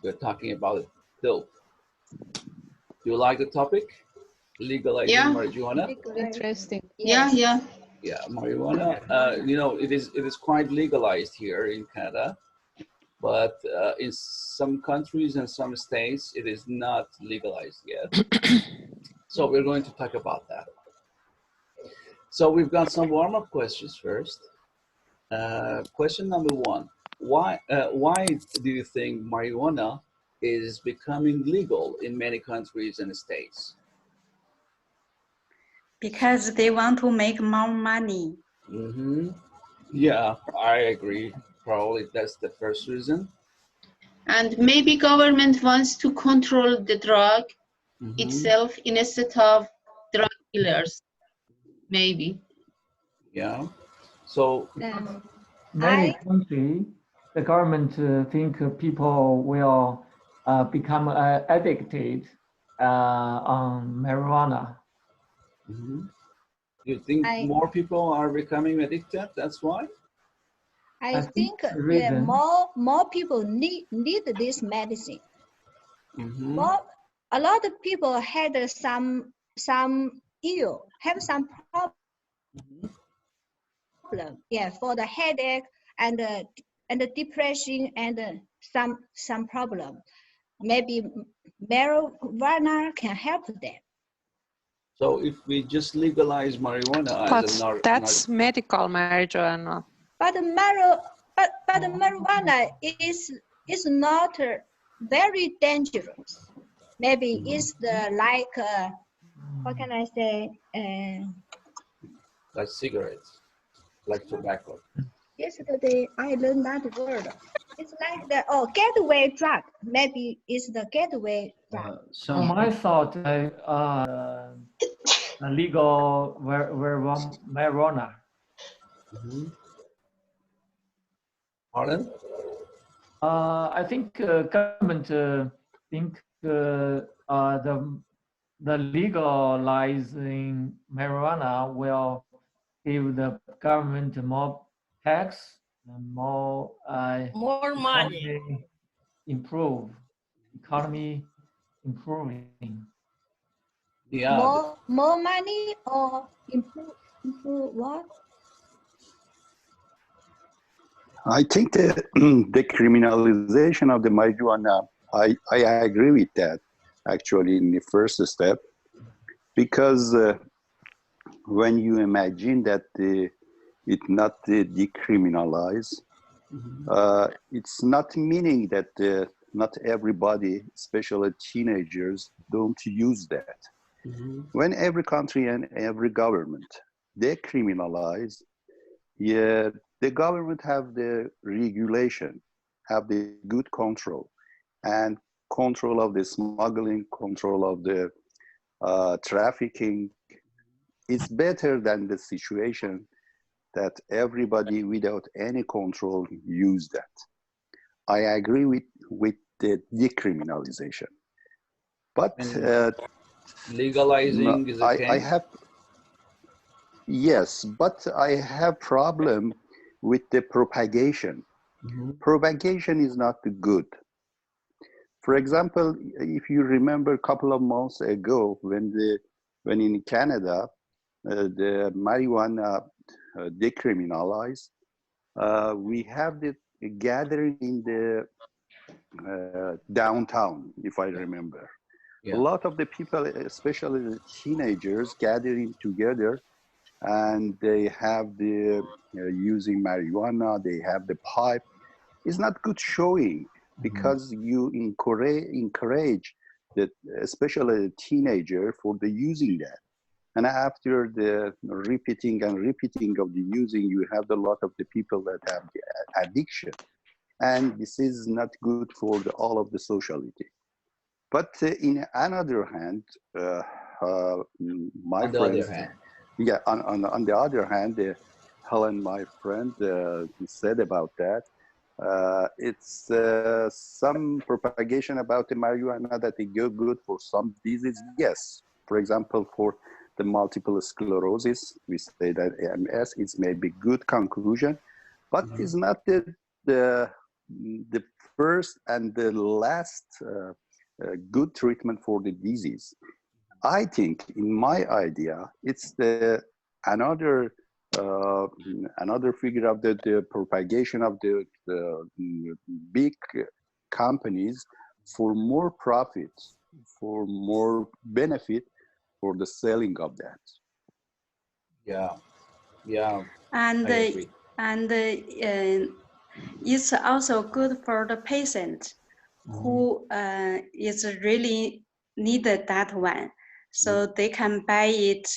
we're talking about dope. Do you like the topic? Legalizing marijuana? Interesting. Yes. Yeah. Yeah, marijuana. You know, it is quite legalized here in Canada, but in some countries and some states, it is not legalized yet. So we're going to talk about that. So we've got some warm-up questions first. Question number one: why do you think marijuana is becoming legal in many countries and states? Because they want to make more money. Mm-hmm. Yeah, I agree. Probably that's the first reason. And maybe government wants to control the drug itself instead of drug dealers. Maybe. Yeah. So many countries, the government think people will become addicted on marijuana. You think more people are becoming addicted? That's why? I think more people need this medicine. A lot of people had some problem. Yeah, for the headache and the depression and some problem. Maybe marijuana can help them. So if we just legalize marijuana as a that's medical marijuana. But the marijuana is not very dangerous. Maybe it's like what can I say? Like cigarettes, like tobacco. Yesterday I learned that word. It's like the gateway drug. Maybe it's the gateway drug. So my thought, legal marijuana. Pardon? I think government think the legalizing marijuana will give the government more tax and more money. Economy improving. Yeah. More money or improve what? I think the decriminalization of the marijuana, I agree with that actually in the first step, because when you imagine that it not decriminalized, it's not meaning that not everybody, especially teenagers, don't use that. When every country and every government decriminalize, yeah, the government have the regulation, have the good control, and control of the smuggling, control of the trafficking. It's better than the situation that everybody without any control use that. I agree with the decriminalization, but legalizing is okay. Yes, but I have problem with the propagation. Propagation is not good. For example, if you remember a couple of months ago when in Canada the marijuana decriminalized, we have the gathering in the downtown, if I remember. Yeah. A lot of the people, especially the teenagers, gathering together, and they have the using marijuana, they have the pipe. It's not good showing, because you encourage that, especially the teenager, for the using that. And after the repeating of the using, you have a lot of the people that have the addiction. And this is not good for all of the sociality. But in another hand, my friends, yeah, on the other hand, Helen, my friend, said about that. It's some propagation about the marijuana that it go good for some disease. Yes, for example, for the multiple sclerosis, we say that MS is maybe good conclusion, but it's not the first and the last good treatment for the disease. I think, in my idea, it's the another figure of the propagation of the big companies for more profit, for more benefit for the selling of that. Yeah, yeah. And I agree. it's also good for the patient who is really needed that one, so they can buy it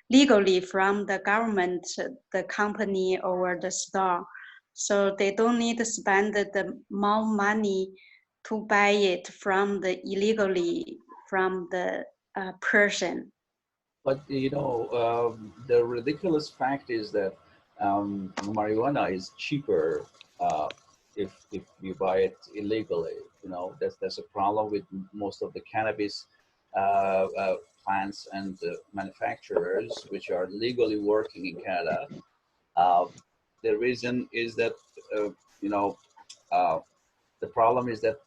legally from the government, the company, or the store. So they don't need to spend the more money to buy it from the illegally from the person. But you know, the ridiculous fact is that marijuana is cheaper if you buy it illegally. You know, that's a problem with most of the cannabis plants and manufacturers which are legally working in Canada. The reason is that you know, the problem is that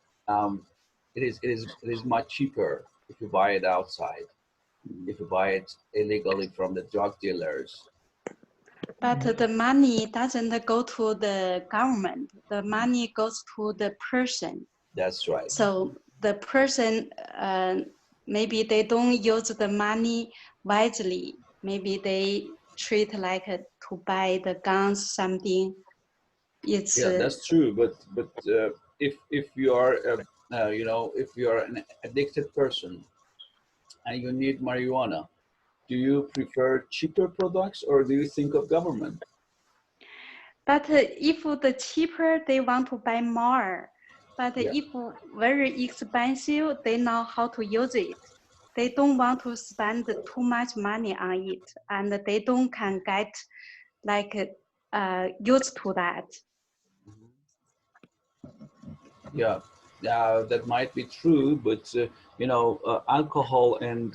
it is much cheaper if you buy it outside, if you buy it illegally from the drug dealers. But the money doesn't go to the government. The money goes to the person. That's right. So the person, maybe they don't use the money wisely. Maybe they treat like to buy the guns, something. It's Yeah, that's true. But if you are you know, if you are an addicted person and you need marijuana, do you prefer cheaper products or do you think of government? But if the cheaper, they want to buy more. But Yeah. if very expensive, they know how to use it. They don't want to spend too much money on it, and they don't can get like used to that. Yeah, that might be true, but you know, alcohol and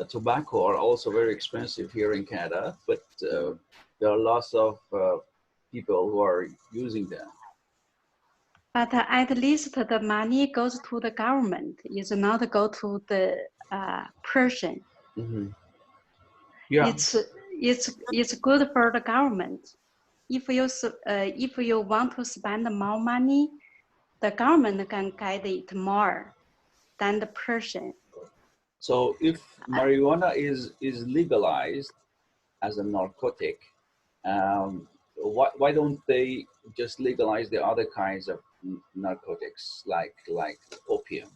tobacco are also very expensive here in Canada. But there are lots of people who are using them. But at least the money goes to the government. It's not go to the person. Mm-hmm. Yeah. It's good for the government. If you want to spend more money, the government can get it more than the person. So if marijuana is legalized as a narcotic, why don't they just legalize the other kinds of narcotics like opium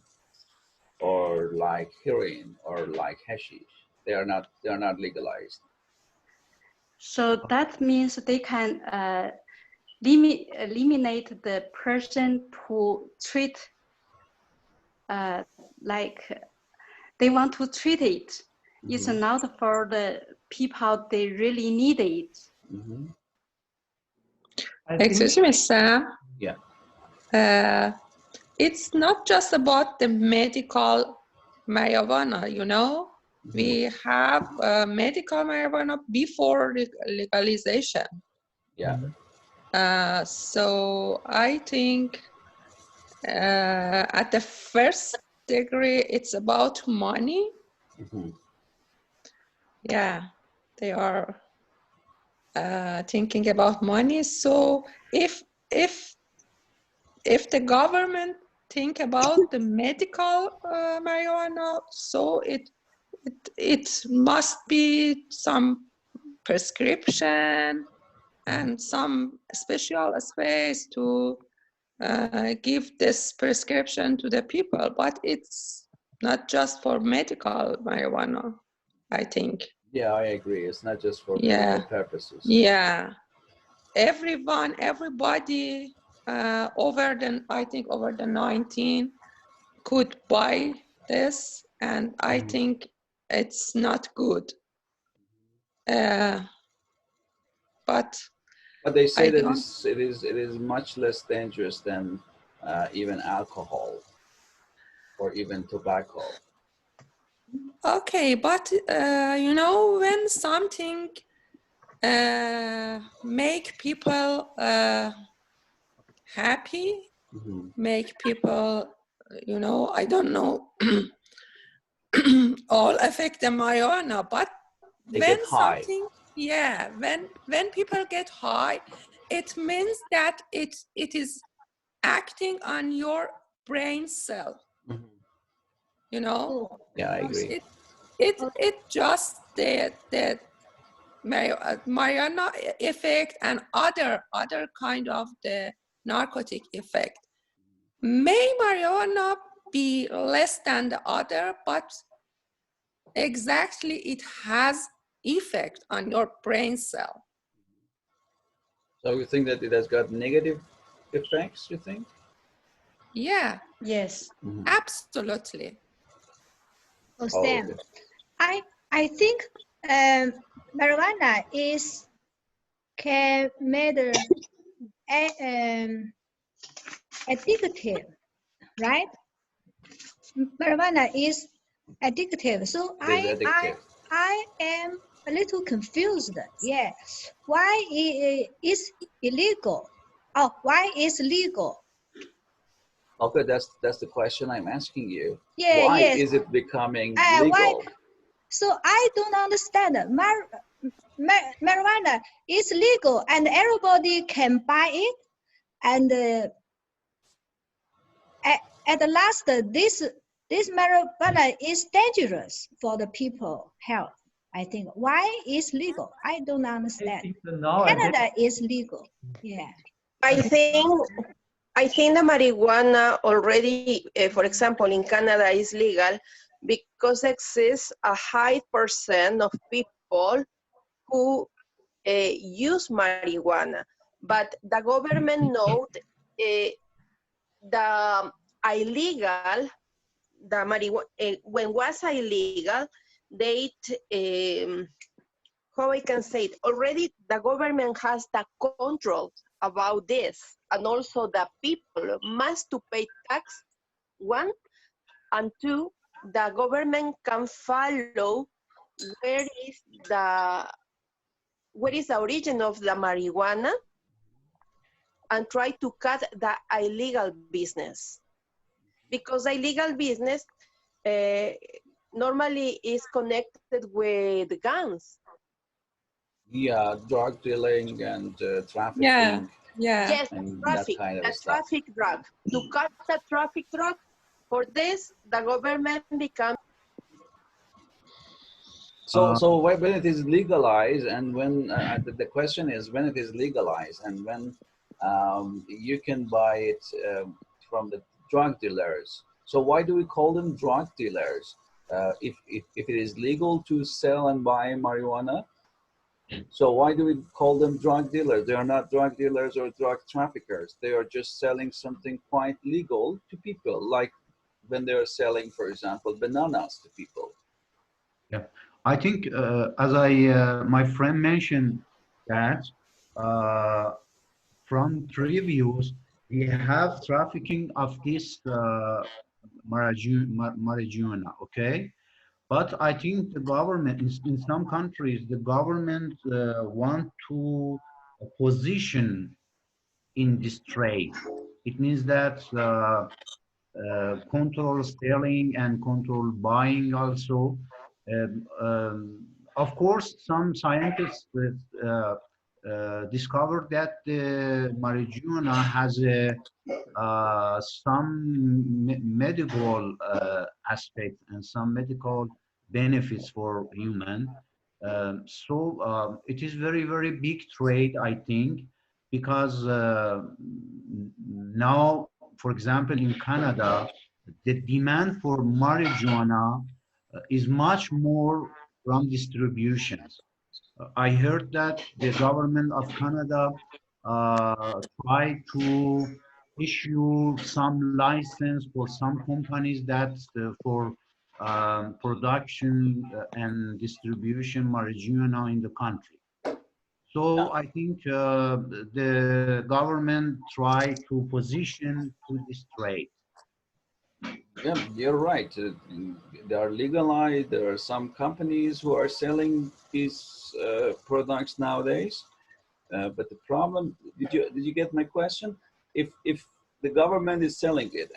or like heroin or like hashish? They are not legalized. So that means they can eliminate the person to treat like they want to treat it. Mm-hmm. It's not for the people they really need it. Mm-hmm. Excuse me, Sam. Yeah. It's not just about the medical marijuana, you know. Mm-hmm. We have medical marijuana before legalization. Yeah. So I think at the first degree, it's about money. Mm-hmm. Yeah, they are thinking about money. So if the government think about the medical marijuana, so it must be some prescription and some special space to give this prescription to the people, but it's not just for medical marijuana, I think. Yeah, I agree. It's not just for medical purposes. Yeah. Everybody over the 19 could buy this, and I think it's not good. But they say that it is much less dangerous than even alcohol or even tobacco. Okay, but you know, when something make people happy, Mhm. make people, you know, I don't know, all affect the marijuana, but They when get high. something, yeah, when people get high, it means that it is acting on your brain cell, Mhm. you know. Oh, Yeah, I agree. It just the marijuana effect and other kind of the narcotic effect. May marijuana be less than the other, but exactly it has effect on your brain cell. So you think that it has got negative effects, you think? Yeah, Yes. Mhm. absolutely. oh, Oh, Sam, okay. I think marijuana is can made addictive, right? Marijuana is addictive. So It is addictive. I am a little confused. Yeah. Why it is illegal? Oh, why is legal? Okay, that's the question I'm asking you. Yeah, Why yes. is it becoming Why? legal? So I don't understand. Marijuana is legal and everybody can buy it. And at the last, this marijuana is dangerous for the people health. I think why is legal? I don't I understand. think that nowadays, Canada is legal. Yeah. I think the marijuana already, for example, in Canada is legal because exists a high percent of people who use marijuana. But the government note the illegal, the marijuana, when was illegal, they, how I can say it, already the government has the control about this, and also the people must to pay tax, one, and two, the government can follow where is the origin of the marijuana and try to cut the illegal business, because illegal business normally is connected with guns. Yeah, drug dealing and Yeah, trafficking yeah. Yes, and that traffic, kind the of stuff. traffic drug. To cut the traffic drug, for this, the government becomes. So when it is legalized, and when the question is when it is legalized, and when you can buy it from the drug dealers. So why do we call them drug dealers? If it is legal to sell and buy marijuana, so why do we call them drug dealers? They are not drug dealers or drug traffickers. They are just selling something quite legal to people, like when they are selling, for example, bananas to people. Yeah, I think as my friend mentioned that uh, from previous we have trafficking of this marijuana, okay? But I think the government in some countries the government want to position in this trade. It means that control selling and control buying also. Of course, some scientists discovered that the marijuana has some medical aspect and some medical benefits for human. It is very, very big trade, I think, because now, for example, in Canada, the demand for marijuana is much more from distributions. I heard that the government of Canada tried to issue some license for some companies that for production and distribution marijuana in the country. So I think the government tried to position to this trade. Yeah, you're right. They are legalized. There are some companies who are selling these products nowadays. But the problem, did you get my question? if the government is selling it and